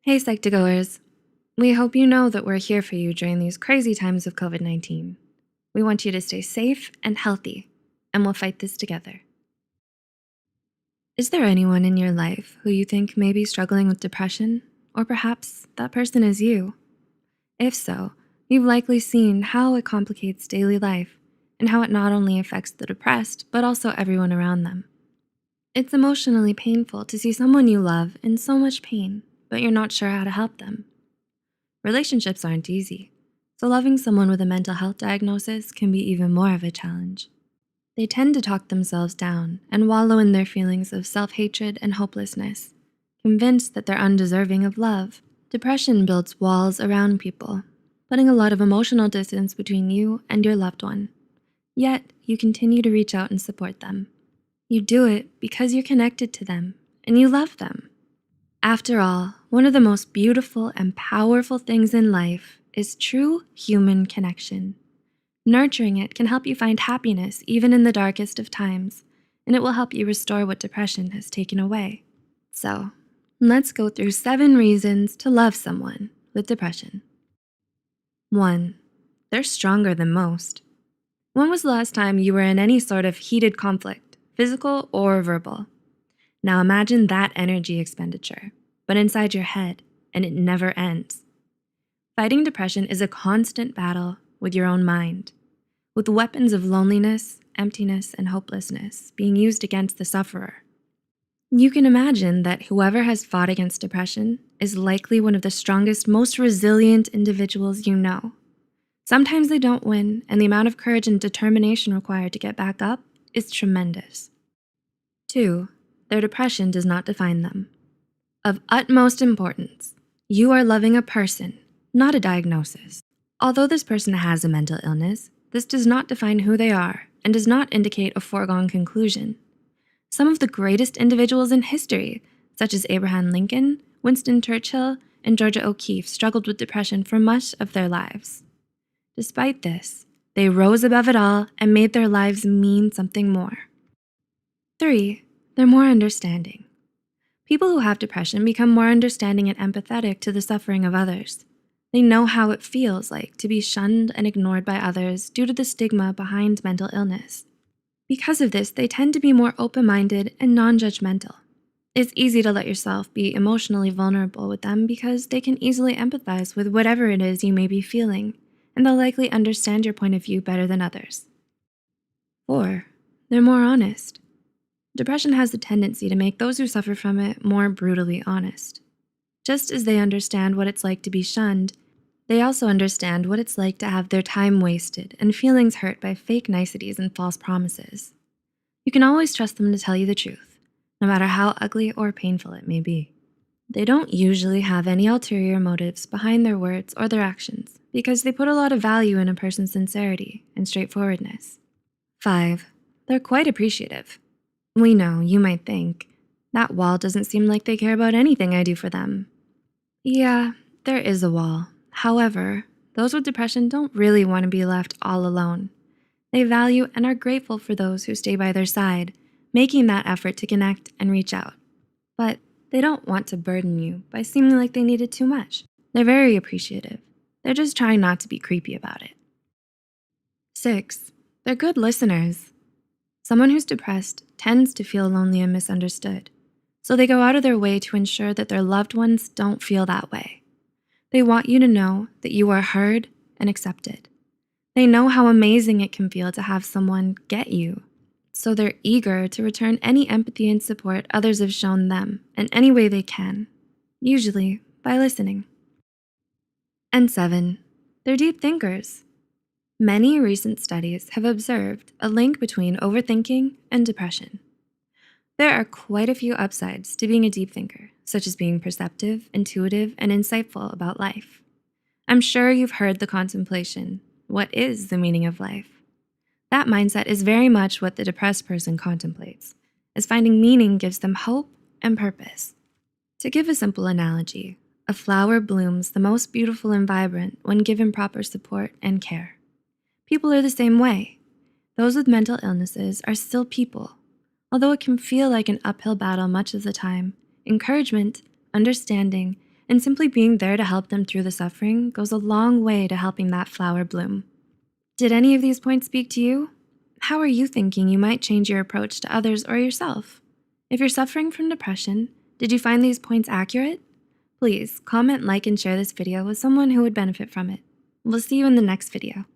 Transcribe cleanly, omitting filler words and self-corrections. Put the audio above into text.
Hey, Psych2Goers. We hope you know that we're here for you during these crazy times of COVID-19. We want you to stay safe and healthy, and we'll fight this together. Is there anyone in your life who you think may be struggling with depression? Or perhaps that person is you? If so, you've likely seen how it complicates daily life and how it not only affects the depressed, but also everyone around them. It's emotionally painful to see someone you love in so much pain, but you're not sure how to help them. Relationships aren't easy, so loving someone with a mental health diagnosis can be even more of a challenge. They tend to talk themselves down and wallow in their feelings of self-hatred and hopelessness, convinced that they're undeserving of love. Depression builds walls around people, putting a lot of emotional distance between you and your loved one. Yet, you continue to reach out and support them. You do it because you're connected to them and you love them. After all, one of the most beautiful and powerful things in life is true human connection. Nurturing it can help you find happiness even in the darkest of times, and it will help you restore what depression has taken away. So, let's go through 7 reasons to love someone with depression. 1. They're stronger than most. When was the last time you were in any sort of heated conflict, physical or verbal? Now imagine that energy expenditure, but inside your head, and it never ends. Fighting depression is a constant battle with your own mind, with weapons of loneliness, emptiness, and hopelessness being used against the sufferer. You can imagine that whoever has fought against depression is likely one of the strongest, most resilient individuals you know. Sometimes they don't win, and the amount of courage and determination required to get back up is tremendous. 2. Their depression does not define them. Of utmost importance, you are loving a person, not a diagnosis. Although this person has a mental illness, this does not define who they are and does not indicate a foregone conclusion. Some of the greatest individuals in history, such as Abraham Lincoln, Winston Churchill, and Georgia O'Keeffe, struggled with depression for much of their lives. Despite this, they rose above it all and made their lives mean something more. 3. They're more understanding. People who have depression become more understanding and empathetic to the suffering of others. They know how it feels like to be shunned and ignored by others due to the stigma behind mental illness. Because of this, they tend to be more open-minded and non-judgmental. It's easy to let yourself be emotionally vulnerable with them because they can easily empathize with whatever it is you may be feeling, and they'll likely understand your point of view better than others. 4. They're more honest. Depression has the tendency to make those who suffer from it more brutally honest. Just as they understand what it's like to be shunned, they also understand what it's like to have their time wasted and feelings hurt by fake niceties and false promises. You can always trust them to tell you the truth, no matter how ugly or painful it may be. They don't usually have any ulterior motives behind their words or their actions because they put a lot of value in a person's sincerity and straightforwardness. 5. They're quite appreciative. We know you might think, that wall doesn't seem like they care about anything I do for them. Yeah, there is a wall. However, those with depression don't really want to be left all alone. They value and are grateful for those who stay by their side, making that effort to connect and reach out. But they don't want to burden you by seeming like they needed too much. They're very appreciative. They're just trying not to be creepy about it. 6. They're good listeners. Someone who's depressed tends to feel lonely and misunderstood, so they go out of their way to ensure that their loved ones don't feel that way. They want you to know that you are heard and accepted. They know how amazing it can feel to have someone get you, so they're eager to return any empathy and support others have shown them in any way they can, usually by listening. And 7, they're deep thinkers. Many recent studies have observed a link between overthinking and depression. There are quite a few upsides to being a deep thinker, such as being perceptive, intuitive, and insightful about life. I'm sure you've heard the contemplation, what is the meaning of life? That mindset is very much what the depressed person contemplates, as finding meaning gives them hope and purpose. To give a simple analogy, a flower blooms the most beautiful and vibrant when given proper support and care. People are the same way. Those with mental illnesses are still people. Although it can feel like an uphill battle much of the time, encouragement, understanding, and simply being there to help them through the suffering goes a long way to helping that flower bloom. Did any of these points speak to you? How are you thinking you might change your approach to others or yourself? If you're suffering from depression, did you find these points accurate? Please comment, like, and share this video with someone who would benefit from it. We'll see you in the next video.